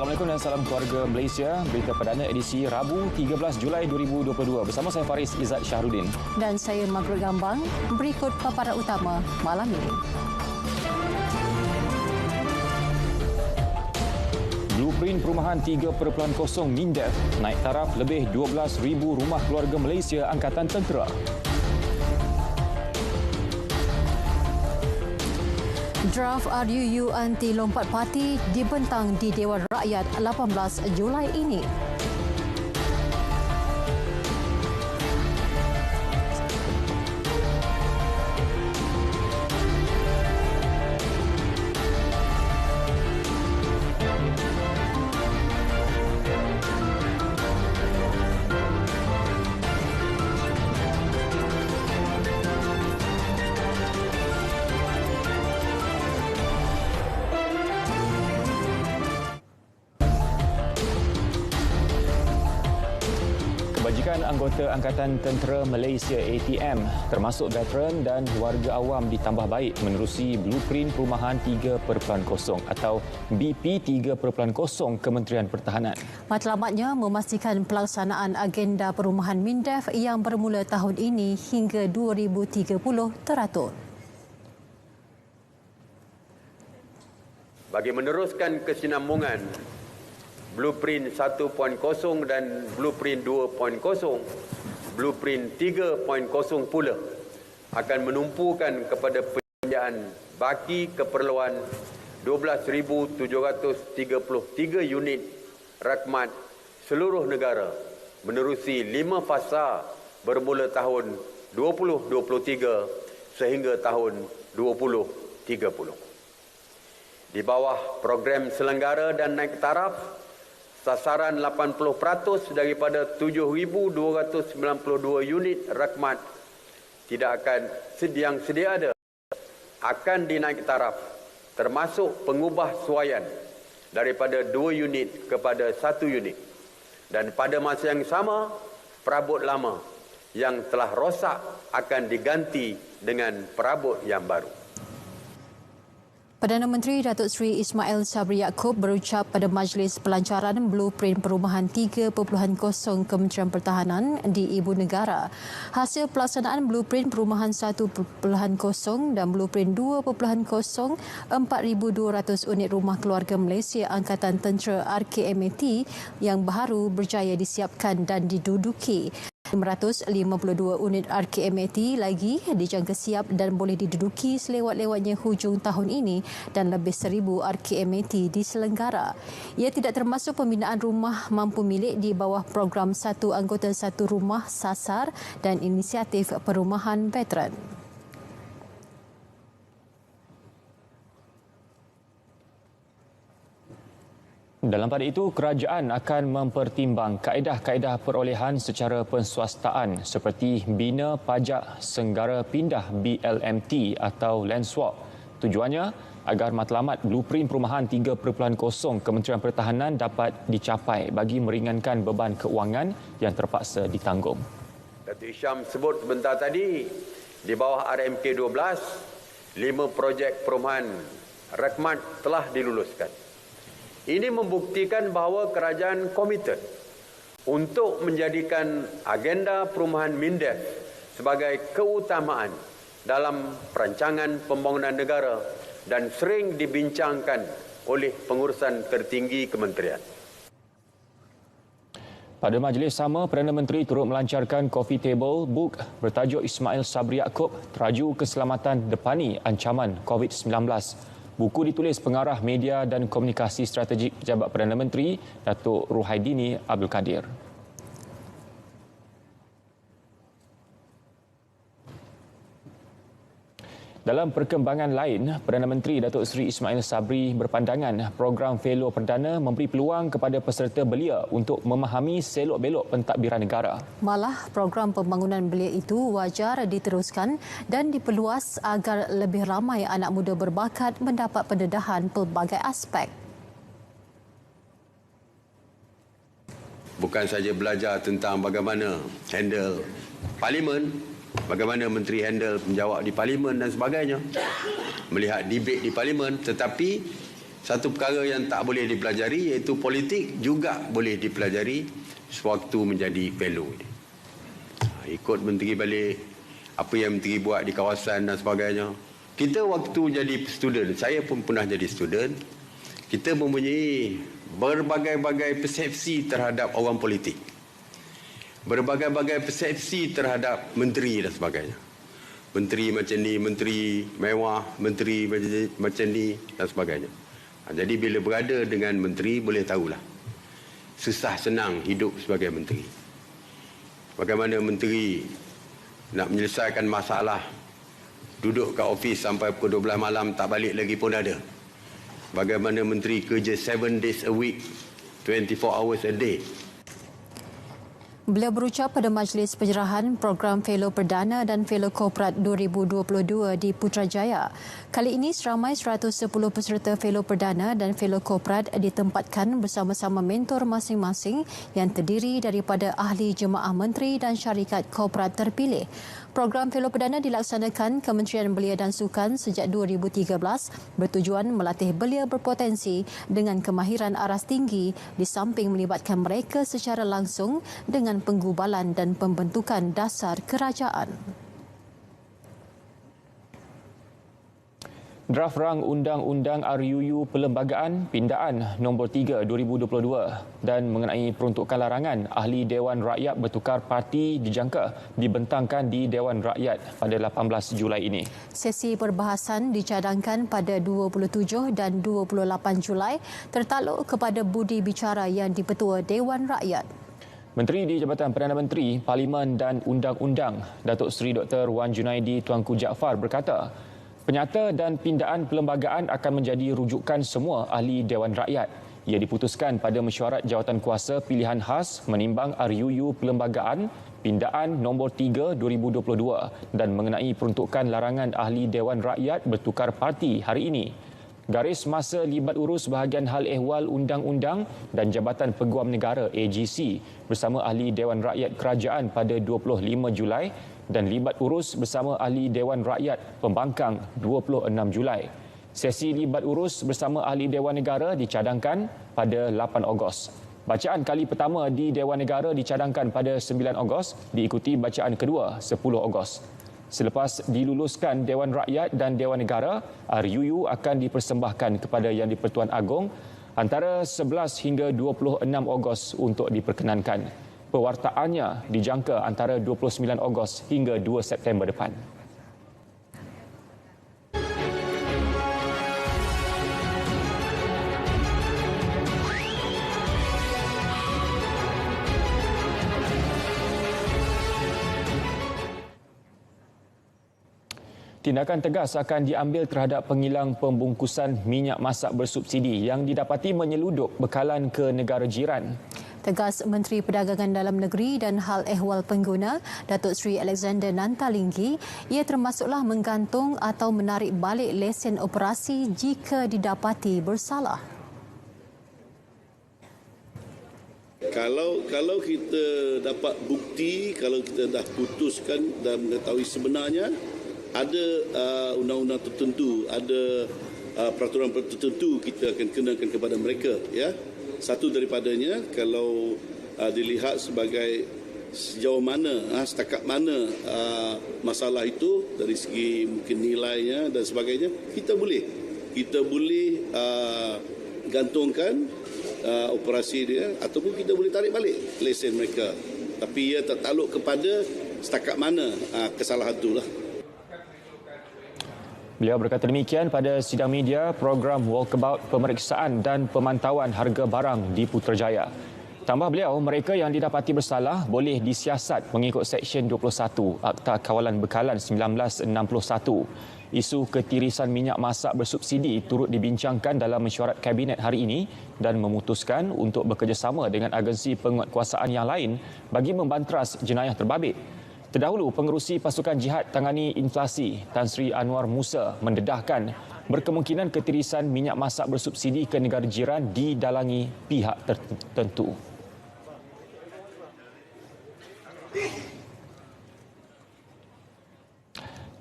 Assalamualaikum dan salam keluarga Malaysia. Berita perdana edisi Rabu 13 Julai 2022. Bersama saya Faris Izzat Syahrudin. Dan saya Margaret Gambang. Berikut paparan utama malam ini. Blueprint Perumahan 3.0 MINDEF naik taraf lebih 12,000 rumah keluarga Malaysia Angkatan Tentera. Draft RUU anti lompat parti dibentang di Dewan Rakyat 18 Julai ini. Kebajikan anggota Angkatan Tentera Malaysia ATM termasuk veteran dan warga awam ditambah baik menerusi Blueprint Perumahan 3.0 atau BP 3.0 Kementerian Pertahanan. Matlamatnya memastikan pelaksanaan agenda perumahan MINDEF yang bermula tahun ini hingga 2030 teratur. Bagi meneruskan kesinambungan Blueprint 1.0 dan Blueprint 2.0, Blueprint 3.0 pula akan menumpukan kepada penyediaan baki keperluan 12,733 unit rakhmat seluruh negara menerusi 5 fasa bermula tahun 2023 sehingga tahun 2030. Di bawah program selenggara dan naik taraf, sasaran 80% daripada 7,292 unit rakhmat tidak akan yang sedia ada akan dinaik taraf, termasuk pengubah suaian daripada 2 unit kepada 1 unit. Dan pada masa yang sama, perabot lama yang telah rosak akan diganti dengan perabot yang baru. Perdana Menteri Datuk Seri Ismail Sabri Yaakob berucap pada Majlis Pelancaran Blueprint Perumahan 3.0 Kementerian Pertahanan di Ibu Negara. Hasil pelaksanaan Blueprint Perumahan 1.0 dan Blueprint 2.0 4,200 unit rumah keluarga Malaysia Angkatan Tentera RKMAT yang baru berjaya disiapkan dan diduduki. 552 unit RKMAT lagi dijangka siap dan boleh diduduki selewat-lewatnya hujung tahun ini dan lebih 1,000 RKMAT diselenggara. Ia tidak termasuk pembinaan rumah mampu milik di bawah program Satu Anggota Satu Rumah SASAR dan inisiatif perumahan veteran. Dalam pada itu, kerajaan akan mempertimbang kaedah-kaedah perolehan secara penswastaan seperti Bina Pajak Senggara Pindah BLMT atau Land Swap. Tujuannya agar matlamat Blueprint Perumahan 3.0 Kementerian Pertahanan dapat dicapai bagi meringankan beban keuangan yang terpaksa ditanggung. Datuk Hisham sebut sebentar tadi, di bawah RMK 12, 5 projek perumahan rakhmat telah diluluskan. Ini membuktikan bahawa kerajaan komited untuk menjadikan agenda perumahan MINDEF sebagai keutamaan dalam perancangan pembangunan negara dan sering dibincangkan oleh pengurusan tertinggi kementerian. Pada majlis sama, Perdana Menteri turut melancarkan Coffee Table Book bertajuk Ismail Sabri Yaakob, Teraju Keselamatan Depani Ancaman COVID-19. Buku ditulis pengarah media dan komunikasi strategik Pejabat Perdana Menteri, Datuk Ruhaidini Abdul Kadir. Dalam perkembangan lain, Perdana Menteri Datuk Seri Ismail Sabri berpandangan program Fellow Perdana memberi peluang kepada peserta belia untuk memahami selok-belok pentadbiran negara. Malah, program pembangunan belia itu wajar diteruskan dan diperluas agar lebih ramai anak muda berbakat mendapat pendedahan pelbagai aspek. Bukan saja belajar tentang bagaimana handle parlimen, bagaimana menteri handle menjawab di parlimen dan sebagainya, melihat debate di parlimen, tetapi Satu perkara yang tak boleh dipelajari iaitu politik juga boleh dipelajari sewaktu menjadi fellow. Ikut menteri balik, apa yang menteri buat di kawasan dan sebagainya. Kita waktu jadi student, saya pun pernah jadi student, kita mempunyai berbagai-bagai persepsi terhadap orang politik. Berbagai-bagai persepsi terhadap menteri dan sebagainya. Menteri macam ni, menteri mewah, menteri macam ni dan sebagainya. Jadi bila berada dengan menteri boleh tahulah susah senang hidup sebagai menteri. Bagaimana menteri nak menyelesaikan masalah, duduk kat ofis sampai pukul 12 malam tak balik lagi pun ada. Bagaimana menteri kerja 7 days a week, 24 hours a day. Beliau berucap pada majlis penyerahan program Fellow Perdana dan Fellow Korporat 2022 di Putrajaya. Kali ini seramai 110 peserta Fellow Perdana dan Fellow Korporat ditempatkan bersama-sama mentor masing-masing yang terdiri daripada ahli jemaah menteri dan syarikat korporat terpilih. Program Fellow Perdana dilaksanakan Kementerian Belia dan Sukan sejak 2013 bertujuan melatih belia berpotensi dengan kemahiran aras tinggi di samping melibatkan mereka secara langsung dengan penggubalan dan pembentukan dasar kerajaan. Draft Rang Undang-Undang RUU Perlembagaan Pindaan Nombor 3 2022 dan mengenai peruntukan larangan ahli Dewan Rakyat bertukar parti dijangka dibentangkan di Dewan Rakyat pada 18 Julai ini. Sesi perbahasan dicadangkan pada 27 dan 28 Julai tertakluk kepada budi bicara yang dipetua Dewan Rakyat. Menteri di Jabatan Perdana Menteri, Parlimen dan Undang-Undang, Datuk Seri Dr. Wan Junaidi Tuanku Jaafar berkata, penyata dan pindaan perlembagaan akan menjadi rujukan semua ahli Dewan Rakyat. Ia diputuskan pada mesyuarat Jawatankuasa Pilihan Khas menimbang RUU Perlembagaan Pindaan Nombor 3 2022 dan mengenai peruntukan larangan ahli Dewan Rakyat bertukar parti hari ini. Garis masa libat urus bahagian hal ehwal undang-undang dan Jabatan Peguam Negara AGC bersama ahli Dewan Rakyat Kerajaan pada 25 Julai dan libat urus bersama ahli Dewan Rakyat Pembangkang 26 Julai. Sesi libat urus bersama ahli Dewan Negara dicadangkan pada 8 Ogos. Bacaan kali pertama di Dewan Negara dicadangkan pada 9 Ogos, diikuti bacaan kedua 10 Ogos. Selepas diluluskan Dewan Rakyat dan Dewan Negara, RUU akan dipersembahkan kepada Yang di-Pertuan Agong antara 11 hingga 26 Ogos untuk diperkenankan. Pewartaannya dijangka antara 29 Ogos hingga 2 September depan. Tindakan tegas akan diambil terhadap pengilang pembungkusan minyak masak bersubsidi yang didapati menyeludup bekalan ke negara jiran. Tegas Menteri Perdagangan Dalam Negeri dan Hal Ehwal Pengguna, Datuk Seri Alexander Nantalinggi, ia termasuklah menggantung atau menarik balik lesen operasi jika didapati bersalah. Kalau kita dapat bukti, kalau kita dah putuskan dan mengetahui sebenarnya ada undang-undang tertentu, ada peraturan tertentu kita akan kenakan kepada mereka, ya. Satu daripadanya kalau dilihat sebagai sejauh mana, setakat mana masalah itu dari segi mungkin nilainya dan sebagainya, kita boleh gantungkan operasi dia ataupun kita boleh tarik balik lesen mereka. Tapi ia tertakluk kepada setakat mana kesalahan itulah. Beliau berkata demikian pada sidang media program Walkabout Pemeriksaan dan Pemantauan Harga Barang di Putrajaya. Tambah beliau, mereka yang didapati bersalah boleh disiasat mengikut Seksyen 21 Akta Kawalan Bekalan 1961. Isu ketirisan minyak masak bersubsidi turut dibincangkan dalam mesyuarat Kabinet hari ini dan memutuskan untuk bekerjasama dengan agensi penguatkuasaan yang lain bagi membanteras jenayah terbabit. Terdahulu, Pengerusi Pasukan Jihad Tangani Inflasi Tan Sri Anwar Musa mendedahkan berkemungkinan ketirisan minyak masak bersubsidi ke negara jiran didalangi pihak tertentu.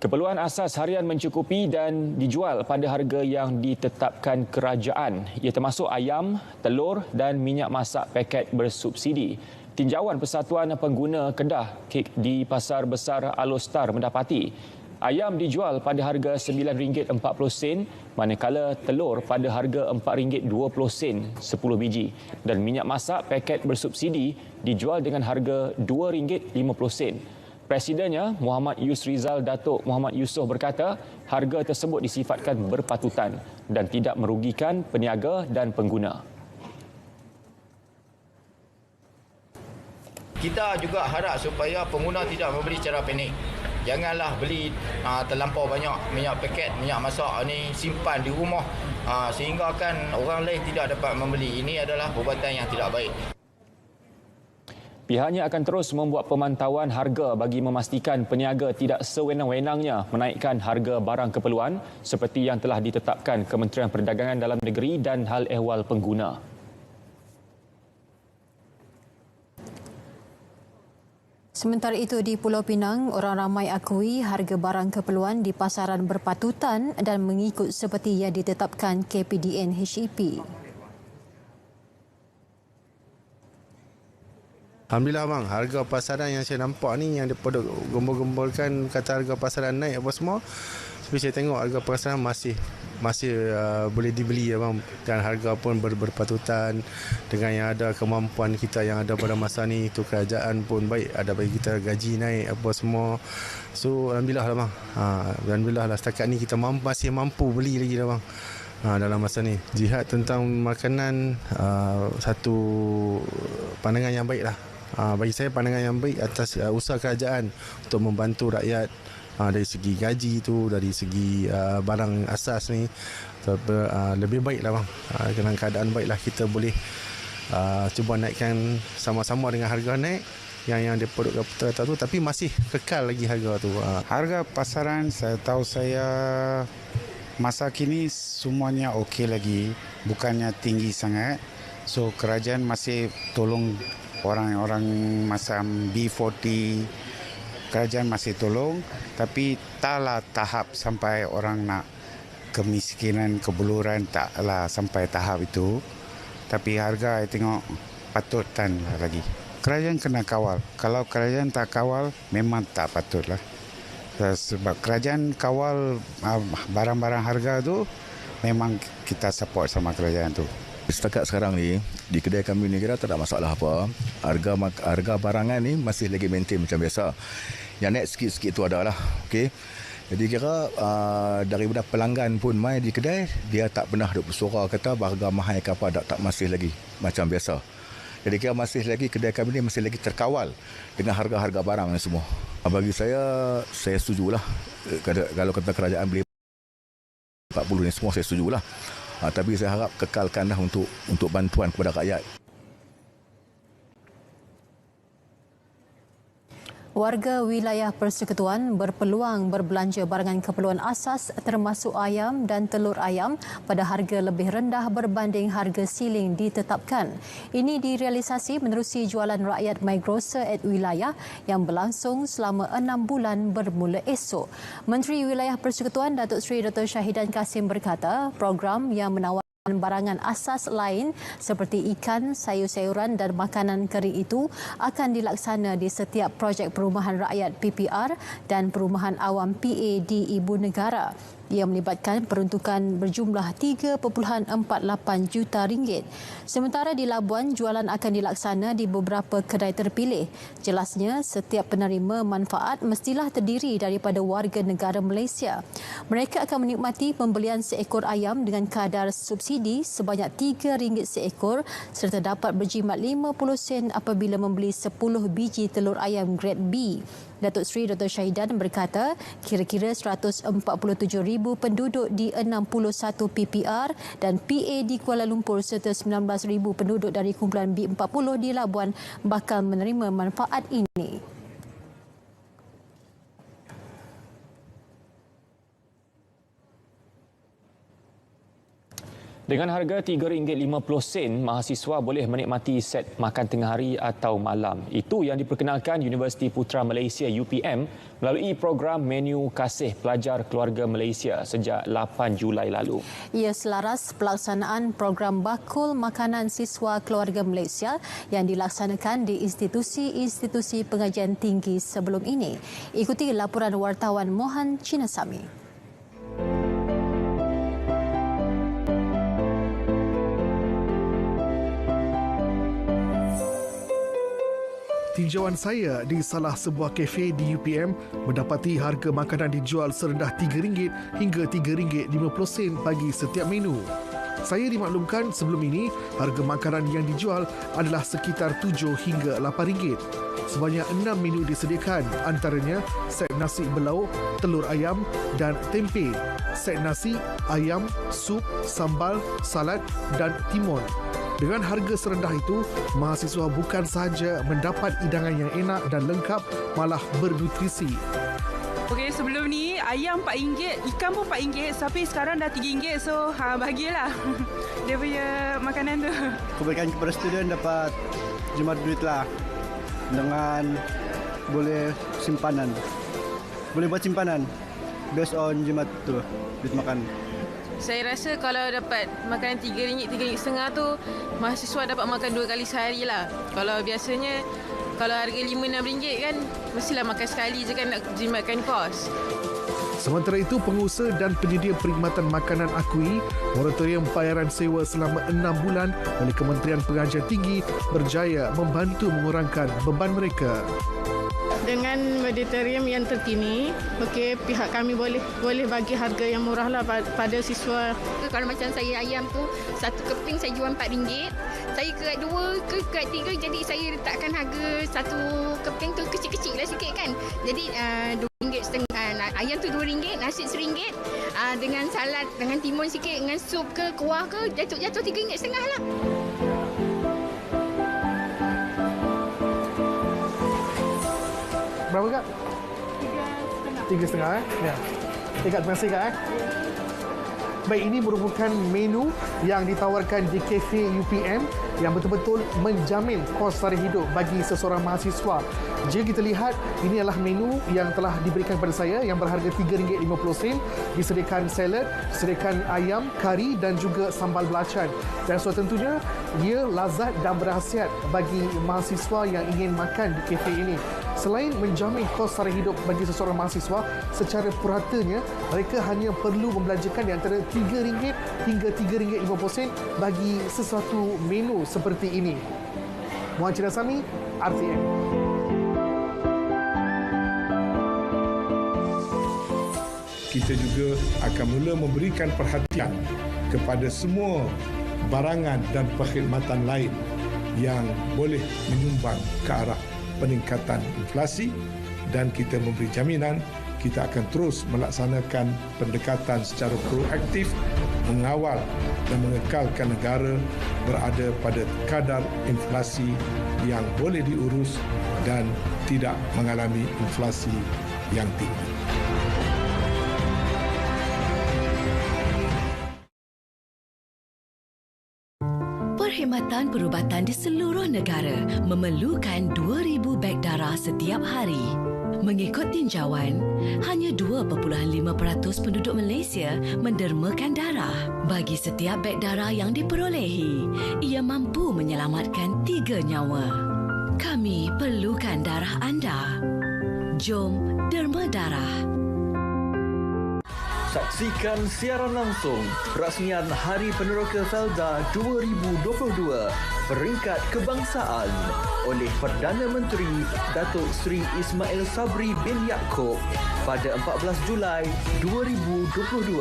Keperluan asas harian mencukupi dan dijual pada harga yang ditetapkan kerajaan. Ia termasuk ayam, telur dan minyak masak paket bersubsidi. Tinjauan Persatuan Pengguna Kedah Kek di Pasar Besar Alostar mendapati ayam dijual pada harga RM9.40, manakala telur pada harga RM4.20 10 biji dan minyak masak paket bersubsidi dijual dengan harga RM2.50. Presidennya Muhammad Yusrizal Datuk Muhammad Yusof berkata harga tersebut disifatkan berpatutan dan tidak merugikan peniaga dan pengguna. Kita juga harap supaya pengguna tidak membeli secara panik. Janganlah beli terlampau banyak minyak paket, minyak masak ni simpan di rumah sehingga kan orang lain tidak dapat membeli. Ini adalah perbuatan yang tidak baik. Pihaknya akan terus membuat pemantauan harga bagi memastikan peniaga tidak sewenang-wenangnya menaikkan harga barang keperluan seperti yang telah ditetapkan Kementerian Perdagangan Dalam Negeri dan Hal Ehwal Pengguna. Sementara itu di Pulau Pinang, orang ramai akui harga barang keperluan di pasaran berpatutan dan mengikut seperti yang ditetapkan KPDN HEP. Alhamdulillah bang, harga pasaran yang saya nampak ni yang daripada gembor-gemborkan kata harga pasaran naik apa semua. Tapi saya tengok harga pasaran masih boleh dibeli ya bang, dan harga pun berpatutan dengan yang ada kemampuan kita yang ada pada masa ni. Itu kerajaan pun baik, ada bagi kita gaji naik apa semua. So alhamdulillah lah bang. Alhamdulillah lah setakat ni kita masih mampu beli lagi lah bang. Dalam masa ni jihad tentang makanan satu pandangan yang baik lah. Bagi saya pandangan yang baik atas usaha kerajaan untuk membantu rakyat dari segi gaji tu, dari segi barang asas ni lebih baik lah bang. Dengan keadaan baik lah kita boleh cuba naikkan sama-sama dengan harga naik yang daripada kita tu, tapi masih kekal lagi harga tu. Harga pasaran saya tahu masa kini semuanya okey lagi, bukannya tinggi sangat. So kerajaan masih tolong orang-orang macam B40, kerajaan masih tolong, tapi taklah tahap sampai orang nak kemiskinan, kebuluran, taklah sampai tahap itu. Tapi harga saya tengok patutan lagi. Kerajaan kena kawal. Kalau kerajaan tak kawal, memang tak patutlah. Sebab kerajaan kawal barang-barang harga tu, memang kita support sama kerajaan tu. Setakat sekarang ni, di kedai kami ni kira tak ada masalah apa. Harga barangan ni masih lagi maintain macam biasa. Yang naik sikit-sikit tu ada lah. Okay? Jadi kira daripada pelanggan pun mai di kedai, dia tak pernah duk bersuara kata harga mahal ke apa, tak masih lagi macam biasa. Jadi kira masih lagi kedai kami ni masih lagi terkawal dengan harga-harga barang ni semua. Bagi saya setujulah. Kalau kata kerajaan beli 40 ni semua saya setujulah. Tapi saya harap kekalkanlah untuk bantuan kepada rakyat. Warga wilayah Persekutuan berpeluang berbelanja barangan keperluan asas termasuk ayam dan telur ayam pada harga lebih rendah berbanding harga siling ditetapkan. Ini direalisasi menerusi jualan rakyat MyGrocer at wilayah yang berlangsung selama 6 bulan bermula esok. Menteri Wilayah Persekutuan Datuk Seri Dr. Syahidan Kasim berkata program yang menawarkan barangan asas lain seperti ikan, sayur-sayuran dan makanan kering itu akan dilaksana di setiap projek perumahan rakyat PPR dan perumahan awam PA di Ibu Negara. Ia melibatkan peruntukan berjumlah 3.48 juta ringgit. Sementara di Labuan, jualan akan dilaksana di beberapa kedai terpilih. Jelasnya, setiap penerima manfaat mestilah terdiri daripada warga negara Malaysia. Mereka akan menikmati pembelian seekor ayam dengan kadar subsidi sebanyak RM3 seekor serta dapat berjimat 50 sen apabila membeli 10 biji telur ayam grade B. Datuk Seri Dr. Syahidan berkata kira-kira 147,000 penduduk di 61 PPR dan PA di Kuala Lumpur serta 19,000 penduduk dari kumpulan B40 di Labuan bakal menerima manfaat ini. Dengan harga RM3.50, mahasiswa boleh menikmati set makan tengah hari atau malam. Itu yang diperkenalkan Universiti Putra Malaysia UPM melalui program menu kasih pelajar keluarga Malaysia sejak 8 Julai lalu. Ia selaras pelaksanaan program bakul makanan siswa keluarga Malaysia yang dilaksanakan di institusi-institusi pengajian tinggi sebelum ini. Ikuti laporan wartawan Mohan Chinasami. Tinjauan saya di salah sebuah kafe di UPM mendapati harga makanan dijual serendah RM3 hingga RM3.50 bagi setiap menu. Saya dimaklumkan sebelum ini harga makanan yang dijual adalah sekitar RM7 hingga RM8. Sebanyak 6 menu disediakan, antaranya set nasi berlauk, telur ayam dan tempe, set nasi, ayam, sup, sambal, salad dan timun. Dengan harga serendah itu, mahasiswa bukan sahaja mendapat hidangan yang enak dan lengkap, malah bernutrisi. Okey, sebelum ni ayam RM4, ikan pun RM4, tapi sekarang dah RM3, so bahagialah dia punya makanan tu. Kebaikan kepada student dapat jimat duit lah, dengan boleh simpanan. Boleh buat simpanan based on jimat tu, duit makan. Saya rasa kalau dapat makanan RM3, RM3.50 tu, mahasiswa dapat makan 2 kali sehari lah. Kalau biasanya, kalau harga RM5-6 kan, mestilah makan sekali je kan nak jimatkan kos. Sementara itu, pengusaha dan penyedia perkhidmatan makanan akui moratorium bayaran sewa selama 6 bulan oleh Kementerian Pengajian Tinggi berjaya membantu mengurangkan beban mereka. Dengan moratorium yang terkini, pihak kami boleh bagi harga yang murah lah pada siswa. Kalau macam saya ayam tu, satu keping saya jual RM4. Saya kerat 2 ke kerat 3, jadi saya letakkan harga satu keping tu kecil-kecil lah sikit kan. Jadi RM2.50. Ayam tu RM2, nasi RM1. Dengan salad, dengan timun sikit, dengan sup ke, kuah ke, jatuh RM3.50 lah. Berapa Kak? RM3.50 Ya. Terima kasih Kak. Baik, ini merupakan menu yang ditawarkan di kafe UPM yang betul-betul menjamin kos tarikh hidup bagi seseorang mahasiswa. Jika kita lihat, ini adalah menu yang telah diberikan kepada saya yang berharga RM3.50. Disediakan salad, disediakan ayam, kari dan juga sambal belacan. Dan so tentunya, ia lazat dan berkhasiat bagi mahasiswa yang ingin makan di kafe ini. Selain menjamin kos tarikh hidup bagi seseorang mahasiswa, secara puratanya mereka hanya perlu membelanjakan di antara RM3 hingga RM3.50 bagi sesuatu menu seperti ini. Muhammad Chinasami, RTM. Kita juga akan mula memberikan perhatian kepada semua barangan dan perkhidmatan lain yang boleh menyumbang ke arah peningkatan inflasi, dan kita memberi jaminan kita akan terus melaksanakan pendekatan secara proaktif mengawal dan mengekalkan negara berada pada kadar inflasi yang boleh diurus dan tidak mengalami inflasi yang tinggi. Perkhidmatan perubatan di seluruh negara memerlukan 2,000 beg darah setiap hari. Mengikut tinjauan, hanya 2.5% penduduk Malaysia mendermakan darah. Bagi setiap beg darah yang diperolehi, ia mampu menyelamatkan 3 nyawa. Kami perlukan darah anda. Jom derma darah. Saksikan siaran langsung perasmian Hari Peneroka Felda 2022 Peringkat Kebangsaan oleh Perdana Menteri Datuk Seri Ismail Sabri bin Yaakob pada 14 Julai 2022.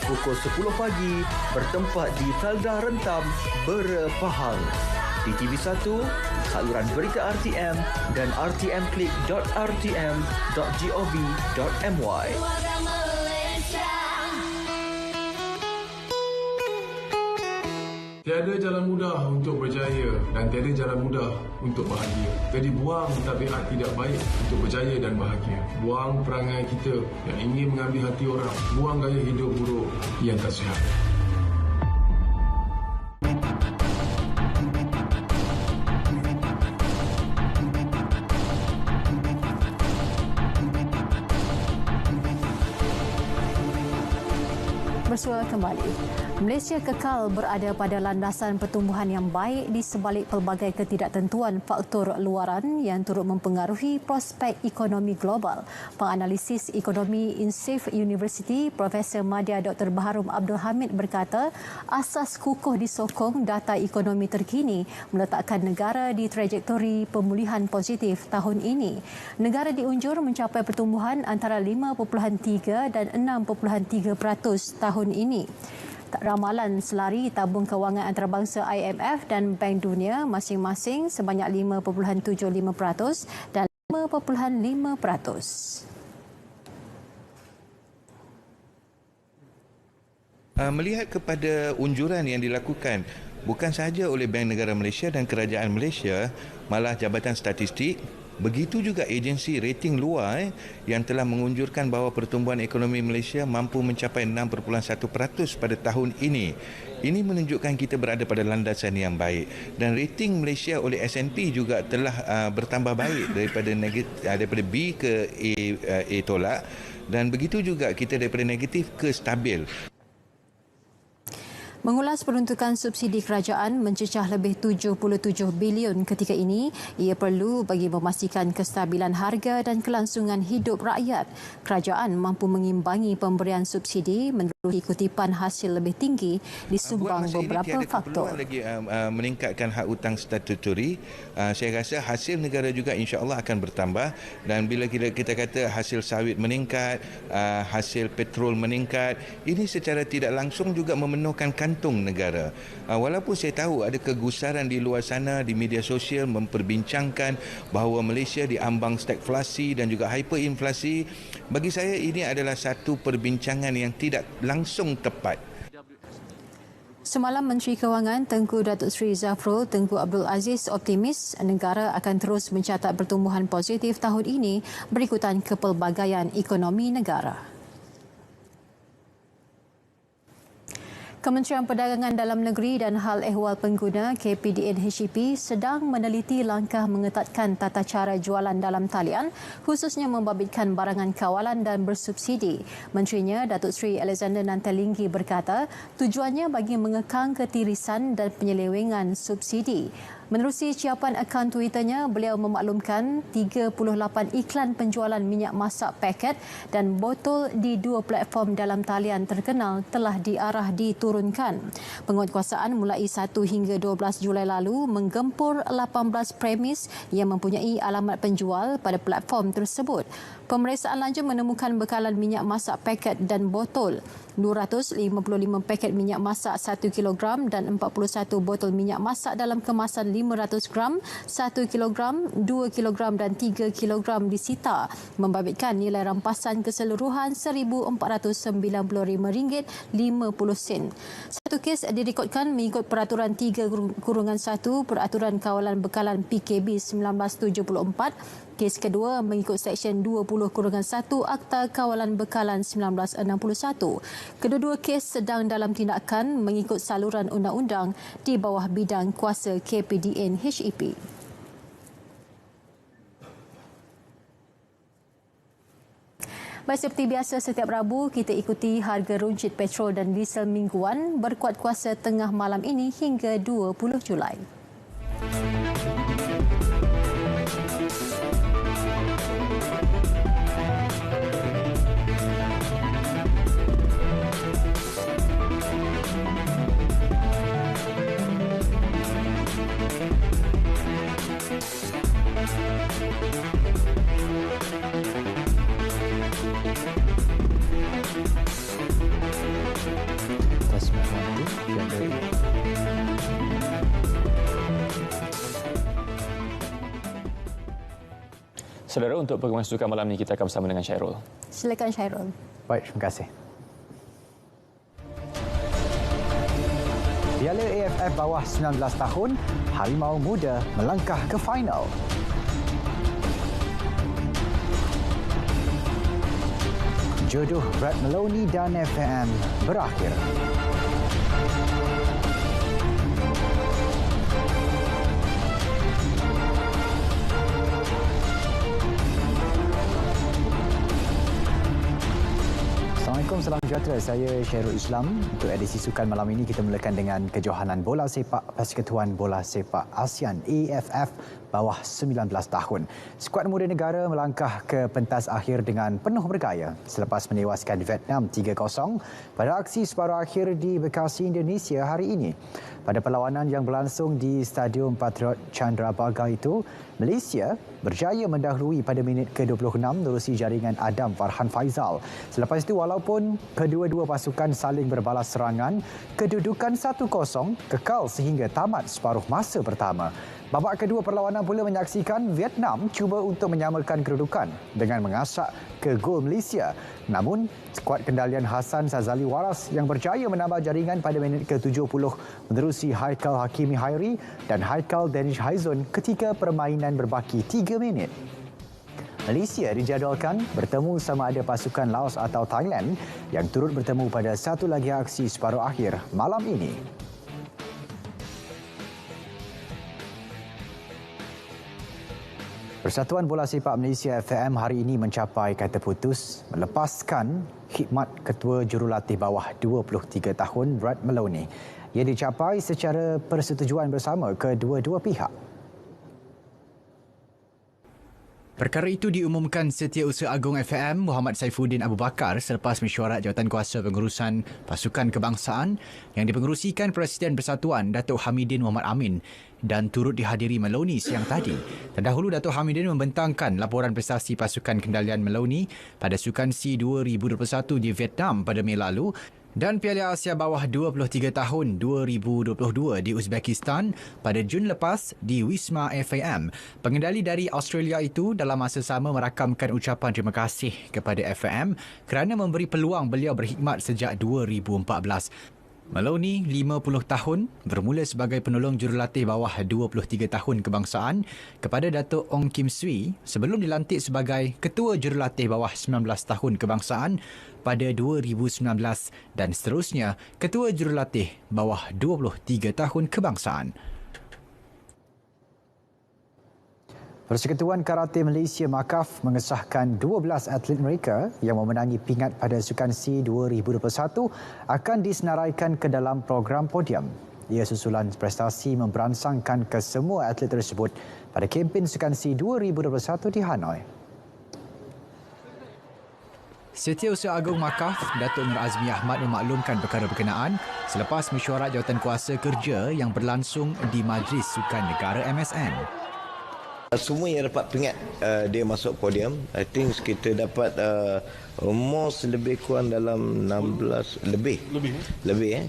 Pukul 10 pagi bertempat di Felda Rentam, Bera, Pahang. Di TV1, saluran berita RTM dan rtmclick.rtm.gov.my. Tiada jalan mudah untuk berjaya dan tiada jalan mudah untuk bahagia. Jadi buang tabiat tidak baik untuk berjaya dan bahagia. Buang perangai kita yang ingin mengambil hati orang. Buang gaya hidup buruk yang tak sihat. bersua kembali. Malaysia kekal berada pada landasan pertumbuhan yang baik di sebalik pelbagai ketidaktentuan faktor luaran yang turut mempengaruhi prospek ekonomi global. Penganalisis ekonomi INSAFE University, Profesor Madya Dr. Baharum Abdul Hamid berkata, asas kukuh disokong data ekonomi terkini meletakkan negara di trajektori pemulihan positif tahun ini. Negara diunjur mencapai pertumbuhan antara 5.3 dan 6.3% tahun ini. Ramalan selari tabung kewangan antarabangsa IMF dan Bank Dunia masing-masing sebanyak 5.75% dan 5.5%. Melihat kepada unjuran yang dilakukan bukan sahaja oleh Bank Negara Malaysia dan Kerajaan Malaysia, malah Jabatan Statistik, begitu juga agensi rating luar yang telah mengunjurkan bahawa pertumbuhan ekonomi Malaysia mampu mencapai 6.1% pada tahun ini. Ini menunjukkan kita berada pada landasan yang baik, dan rating Malaysia oleh S&P juga telah bertambah baik daripada B ke A tolak, dan begitu juga kita daripada negatif ke stabil. Mengulas peruntukan subsidi kerajaan mencecah lebih 77 bilion ketika ini, ia perlu bagi memastikan kestabilan harga dan kelangsungan hidup rakyat. Kerajaan mampu mengimbangi pemberian subsidi menerusi kutipan hasil lebih tinggi disumbang beberapa faktor. Lagi meningkatkan hak hutang statutori, saya rasa hasil negara juga insya-Allah akan bertambah, dan bila kita kata hasil sawit meningkat, hasil petrol meningkat, ini secara tidak langsung juga memenuhkan kantung negara. Walaupun saya tahu ada kegusaran di luar sana di media sosial memperbincangkan bahawa Malaysia diambang stagflasi dan juga hyperinflasi, bagi saya ini adalah satu perbincangan yang tidak langsung tepat. Semalam Menteri Kewangan Tengku Datuk Seri Zafrul Tengku Abdul Aziz optimis negara akan terus mencatat pertumbuhan positif tahun ini berikutan kepelbagaian ekonomi negara. Kementerian Perdagangan Dalam Negeri dan Hal Ehwal Pengguna KPDN HEP sedang meneliti langkah mengetatkan tata cara jualan dalam talian, khususnya membabitkan barangan kawalan dan bersubsidi. Menterinya Datuk Seri Alexander Nantalinggi berkata tujuannya bagi mengekang ketirisan dan penyelewengan subsidi. Menerusi ciapan akaun Twitternya, beliau memaklumkan 38 iklan penjualan minyak masak paket dan botol di dua platform dalam talian terkenal telah diarah diturunkan. Penguatkuasaan mulai 1 hingga 12 Julai lalu menggempur 18 premis yang mempunyai alamat penjual pada platform tersebut. Pemeriksaan lanjut menemukan bekalan minyak masak paket dan botol, 255 paket minyak masak 1 kilogram dan 41 botol minyak masak dalam kemasan 500 gram, 1 kilogram, 2 kilogram dan 3 kilogram disita, membabitkan nilai rampasan keseluruhan RM1,495.50. Satu kes direkodkan mengikut Peraturan 3/1 Peraturan Kawalan Bekalan PKB 1974. Kes kedua mengikut Seksyen 20/1 Akta Kawalan Bekalan 1961. Kedua-dua kes sedang dalam tindakan mengikut saluran undang-undang di bawah bidang kuasa KPDN HEP. Baik, seperti biasa setiap Rabu kita ikuti harga runcit petrol dan diesel mingguan berkuat kuasa tengah malam ini hingga 20 Julai. Saudara, untuk perkembangan sukan malam ini kita akan bersama dengan Syairul. Silakan Syairul. Baik, terima kasih. Piala AFF bawah 19 tahun, Harimau Muda melangkah ke final. Jodoh Brad Maloney dan FM berakhir. Assalamualaikum salam sejahtera. Saya Syairul Islam. Untuk edisi sukan malam ini kita mulakan dengan kejohanan bola sepak Persekutuan Bola Sepak ASEAN AFF bawah 19 tahun. Skuad muda negara melangkah ke pentas akhir dengan penuh bergaya selepas menewaskan Vietnam 3-0 pada aksi separuh akhir di Bekasi, Indonesia hari ini. Pada perlawanan yang berlangsung di Stadium Patriot Candrabaga itu, Malaysia berjaya mendahului pada minit ke-26 menerusi jaringan Adam Farhan Faizal. Selepas itu, walaupun kedua-dua pasukan saling berbalas serangan, kedudukan 1-0 kekal sehingga tamat separuh masa pertama. Babak kedua perlawanan pula menyaksikan Vietnam cuba untuk menyamakan kedudukan dengan mengasak ke gol Malaysia. Namun, skuad kendalian Hassan Sazali Waras yang berjaya menambah jaringan pada minit ke-70 menerusi Haikal Hakimi Hairi dan Haikal Danish Haizun ketika permainan berbaki 3 minit. Malaysia dijadualkan bertemu sama ada pasukan Laos atau Thailand yang turut bertemu pada satu lagi aksi separuh akhir malam ini. Persatuan Bola Sepak Malaysia FM hari ini mencapai kata putus melepaskan khidmat Ketua Jurulatih bawah 23 tahun Brad Maloney. Ia dicapai secara persetujuan bersama kedua-dua pihak. Perkara itu diumumkan Setiausaha Agung FM Muhammad Saifuddin Abu Bakar selepas mesyuarat Jawatankuasa Pengurusan Pasukan Kebangsaan yang dipengerusikan Presiden Persatuan Datuk Hamidin Muhammad Amin dan turut dihadiri Maloney siang tadi. Terdahulu Datuk Hamidin membentangkan laporan prestasi pasukan kendalian Maloney pada Sukan C 2021 di Vietnam pada Mei lalu dan Piala Asia bawah 23 tahun 2022 di Uzbekistan pada Jun lepas di Wisma FAM. Pengendali dari Australia itu dalam masa sama merakamkan ucapan terima kasih kepada FAM kerana memberi peluang beliau berkhidmat sejak 2014. Maloney, 50 tahun, bermula sebagai penolong jurulatih bawah 23 tahun kebangsaan kepada Datuk Ong Kim Swee sebelum dilantik sebagai Ketua Jurulatih bawah 19 tahun kebangsaan pada 2019 dan seterusnya Ketua Jurulatih bawah 23 tahun kebangsaan. Persekutuan Karate Malaysia MAKAF mengesahkan 12 atlet mereka yang memenangi pingat pada Sukan C 2021 akan disenaraikan ke dalam program podium. Ia susulan prestasi memberansangkan ke semua atlet tersebut pada kempen Sukan C 2021 di Hanoi. Setiausaha Agung MAKAF, Datuk Nur Azmi Ahmad memaklumkan perkara berkenaan selepas mesyuarat Jawatankuasa Kerja yang berlangsung di Majlis Sukan Negara MSN. Semua yang dapat pingat dia masuk podium. I think kita dapat almost lebih kurang dalam 16 lebih.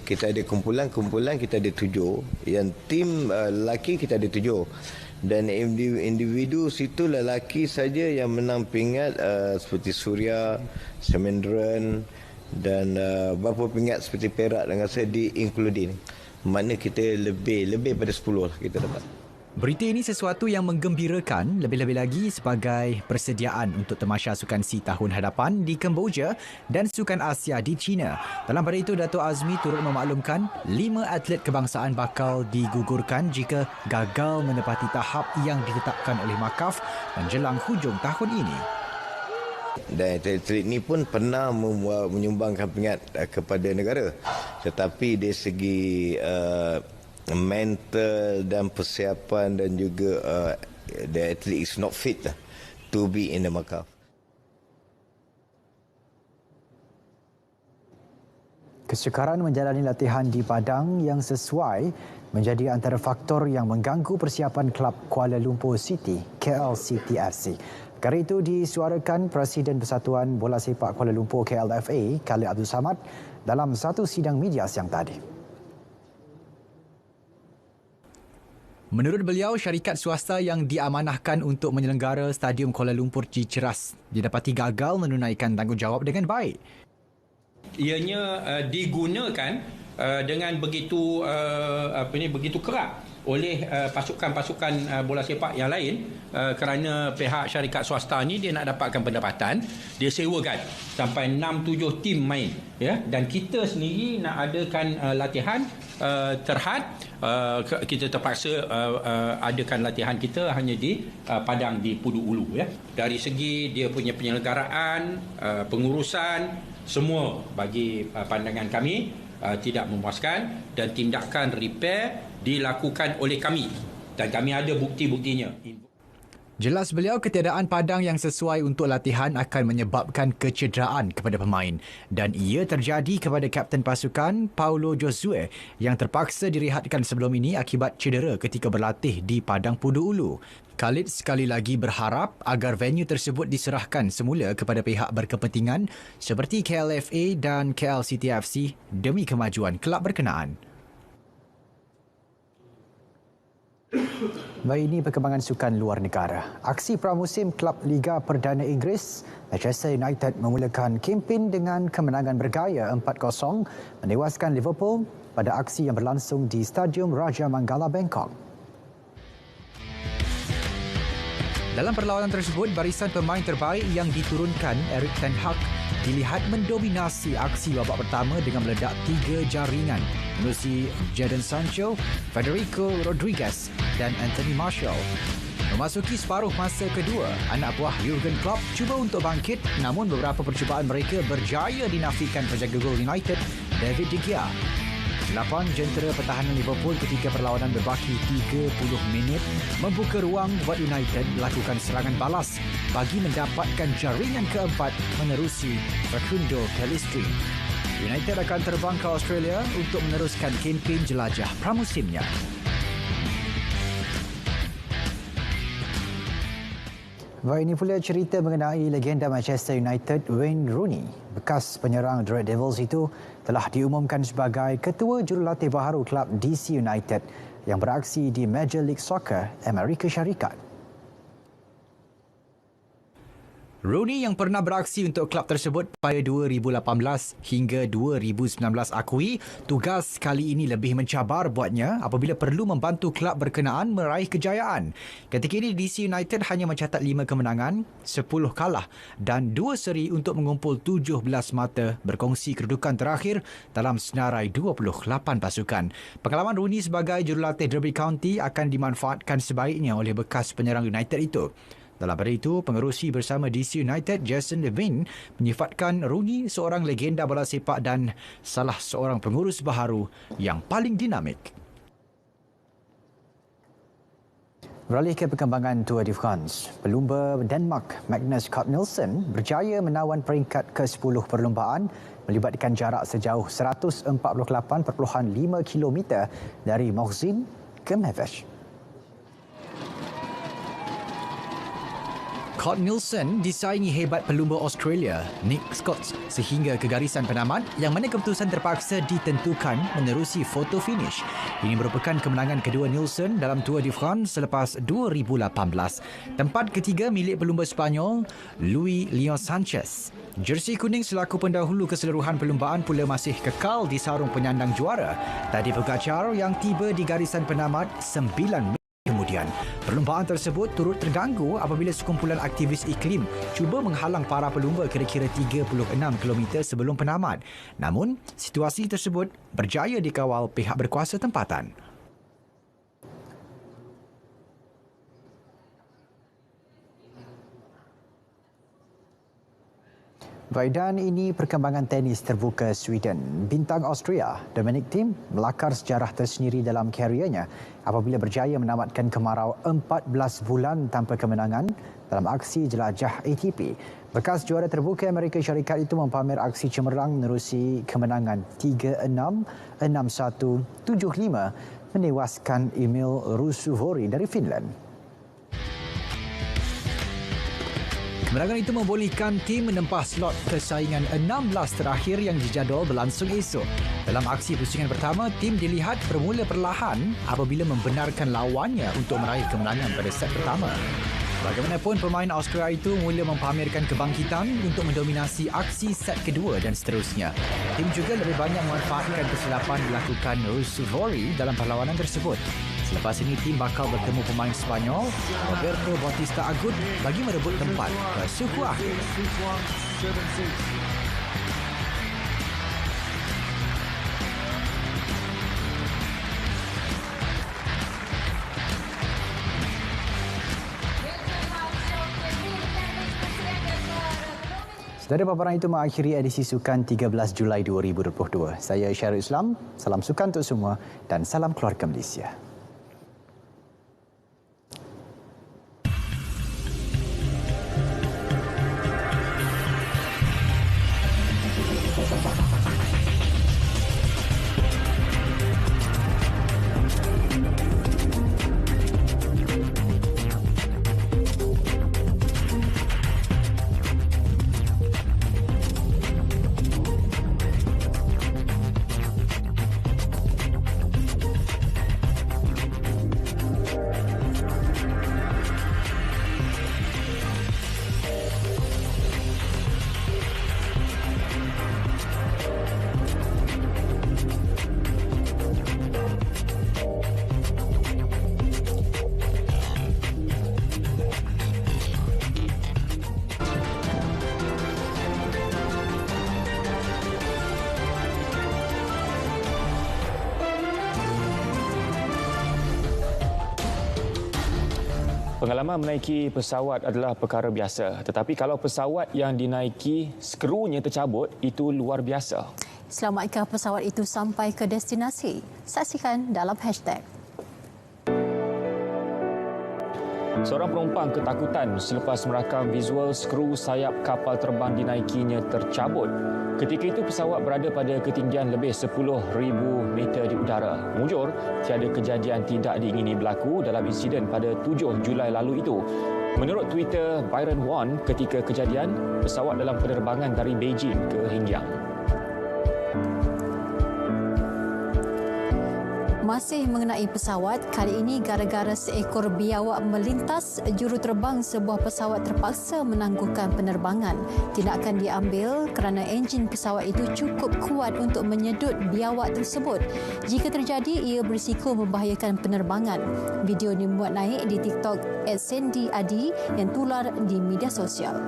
Kita ada kumpulan kita ada 7. Yang tim lelaki kita ada 7. Dan individu situ lelaki saja yang menang pingat seperti Suria, Samendran dan beberapa pingat seperti Perak dengan saya di-including. Maknanya kita lebih pada 10 lah kita dapat. Berita ini sesuatu yang menggembirakan lebih-lebih lagi sebagai persediaan untuk tamasya Sukan C tahun hadapan di Kemboja dan Sukan Asia di China. Dalam pada itu, Datuk Azmi turut memaklumkan 5 atlet kebangsaan bakal digugurkan jika gagal menepati tahap yang ditetapkan oleh MAKAF menjelang hujung tahun ini. Dan atlet ini pun pernah menyumbangkan pingat kepada negara. Tetapi dari segi mental dan persiapan dan juga the athlete is not fit to be in the MAKAF. Kesukaran menjalani latihan di padang yang sesuai menjadi antara faktor yang mengganggu persiapan klub Kuala Lumpur City, KL City FC. Perkara itu disuarakan Presiden Persatuan Bola Sepak Kuala Lumpur KLFA, Khalid Abdul Samad dalam satu sidang media siang tadi. Menurut beliau, syarikat swasta yang diamanahkan untuk menyelenggara Stadium Kuala Lumpur Ciceras didapati gagal menunaikan tanggungjawab dengan baik. Ianya digunakan dengan begitu begitu kerap oleh pasukan-pasukan bola sepak yang lain kerana pihak syarikat swasta ni dia nak dapatkan pendapatan, dia sewakan sampai 6-7 tim main ya, dan kita sendiri nak adakan latihan terhad, kita terpaksa adakan latihan kita hanya di Padang di Pudu Ulu ya. Dari segi dia punya penyelenggaraan, pengurusan, semua bagi pandangan kami tidak memuaskan dan tindakan repair dilakukan oleh kami dan kami ada bukti-buktinya. Jelas beliau, ketiadaan padang yang sesuai untuk latihan akan menyebabkan kecederaan kepada pemain dan ia terjadi kepada kapten pasukan Paulo Josue yang terpaksa direhatkan sebelum ini akibat cedera ketika berlatih di Padang Pudu Ulu. Khalid sekali lagi berharap agar venue tersebut diserahkan semula kepada pihak berkepentingan seperti KLFA dan KLCTFC demi kemajuan kelab berkenaan. Baik, ini perkembangan sukan luar negara. Aksi pramusim Kelab Liga Perdana Inggeris, Manchester United memulakan kempen dengan kemenangan bergaya 4-0 menewaskan Liverpool pada aksi yang berlangsung di Stadium Raja Manggala, Bangkok. Dalam perlawanan tersebut, barisan pemain terbaik yang diturunkan, Erik ten Hag, dilihat mendominasi aksi babak pertama dengan meledak 3 jaringan menerusi Jadon Sancho, Federico Rodriguez dan Anthony Martial. Memasuki separuh masa kedua, anak buah Jurgen Klopp cuba untuk bangkit, namun beberapa percubaan mereka berjaya dinafikan penjaga gol United, David De Gea. 8 jentera pertahanan Liverpool ketika perlawanan berbaki 30 minit membuka ruang buat United melakukan serangan balas bagi mendapatkan jaringan keempat menerusi Facundo Pellistri. United akan terbang ke Australia untuk meneruskan kempen jelajah pramusimnya. Baik, ini pula cerita mengenai legenda Manchester United Wayne Rooney. Bekas penyerang The Red Devils itu telah diumumkan sebagai ketua jurulatih baharu kelab DC United yang beraksi di Major League Soccer Amerika Syarikat. Rooney yang pernah beraksi untuk kelab tersebut pada 2018 hingga 2019 akui tugas kali ini lebih mencabar buatnya apabila perlu membantu kelab berkenaan meraih kejayaan. Ketika ini DC United hanya mencatat 5 kemenangan, 10 kalah dan 2 seri untuk mengumpul 17 mata berkongsi kedudukan terakhir dalam senarai 28 pasukan. Pengalaman Rooney sebagai jurulatih Derby County akan dimanfaatkan sebaiknya oleh bekas penyerang United itu. Dalam pada itu, pengerusi bersama DC United, Jason Levine, menyifatkan Rooney seorang legenda bola sepak dan salah seorang pengurus baharu yang paling dinamik. Beralih ke perkembangan Tour de France, pelumba Denmark Magnus Cort Nielsen berjaya menawan peringkat ke-10 perlumbaan melibatkan jarak sejauh 148.5 km dari Morzine ke Mavesh. Cort Nielsen disaingi hebat pelumba Australia Nick Scott sehingga ke garisan penamat yang mana keputusan terpaksa ditentukan menerusi foto finish. Ini merupakan kemenangan kedua Nielsen dalam Tour de France selepas 2018. Tempat ketiga milik pelumba Sepanyol Luis Leon Sanchez. Jersey kuning selaku pendahulu keseluruhan perlumbaan pula masih kekal di sarung penyandang juara Tadej Pogacar yang tiba di garisan penamat 9 kemudian. Perlumbaan tersebut turut terganggu apabila sekumpulan aktivis iklim cuba menghalang para pelumba kira-kira 36 km sebelum penamat. Namun, situasi tersebut berjaya dikawal pihak berkuasa tempatan. Baik, dan ini perkembangan tenis terbuka Sweden. Bintang Austria, Dominic Thiem, melakar sejarah tersendiri dalam kariernya apabila berjaya menamatkan kemarau 14 bulan tanpa kemenangan dalam aksi jelajah ATP. Bekas juara terbuka Amerika Syarikat itu mempamer aksi cemerlang menerusi kemenangan 3-6, 6-1, 7-5 menewaskan Emil Rusuvori dari Finland. Kemenangan itu membolehkan tim menempah slot persaingan 16 terakhir yang dijadual berlangsung esok. Dalam aksi pusingan pertama, tim dilihat bermula perlahan apabila membenarkan lawannya untuk meraih kemenangan pada set pertama. Bagaimanapun, pemain Austria itu mula mempamerkan kebangkitan untuk mendominasi aksi set kedua dan seterusnya. Tim juga lebih banyak memanfaatkan kesilapan dilakukan Rusuvori dalam perlawanan tersebut. Selepas ini, tim bakal bertemu pemain Sepanyol Roberto Bautista Agut bagi merebut tempat ke suku akhir. Saudara, paparan itu mengakhiri edisi Sukan 13 Julai 2022. Saya Syarul Islam, salam sukan untuk semua dan salam keluarga Malaysia. Pengalaman menaiki pesawat adalah perkara biasa. Tetapi kalau pesawat yang dinaiki skrunya tercabut, itu luar biasa. Selamatkah pesawat itu sampai ke destinasi? Saksikan dalam hashtag. Seorang penumpang ketakutan selepas merakam visual skru sayap kapal terbang dinaikinya tercabut. Ketika itu pesawat berada pada ketinggian lebih 10,000 meter di udara. Mujur, tiada kejadian tidak diingini berlaku dalam insiden pada 7 Julai lalu itu. Menurut Twitter Byron Wan, ketika kejadian, pesawat dalam penerbangan dari Beijing ke Hengyang. Masih mengenai pesawat, kali ini gara-gara seekor biawak melintas, juruterbang sebuah pesawat terpaksa menangguhkan penerbangan. Tindakan diambil kerana enjin pesawat itu cukup kuat untuk menyedut biawak tersebut. Jika terjadi, ia berisiko membahayakan penerbangan. Video dimuat naik di TikTok @sandyadi yang tular di media sosial.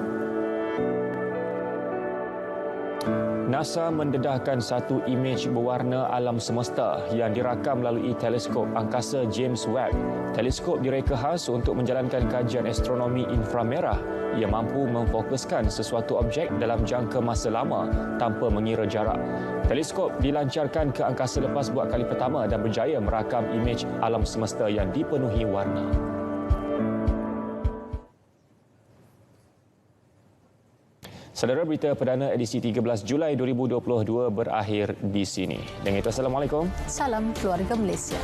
NASA mendedahkan satu imej berwarna alam semesta yang dirakam melalui teleskop angkasa James Webb. Teleskop direka khas untuk menjalankan kajian astronomi inframerah yang mampu memfokuskan sesuatu objek dalam jangka masa lama tanpa mengira jarak. Teleskop dilancarkan ke angkasa lepas buat kali pertama dan berjaya merakam imej alam semesta yang dipenuhi warna. Saudara, berita perdana edisi 13 Julai 2022 berakhir di sini. Dengan itu, Assalamualaikum. Salam keluarga Malaysia.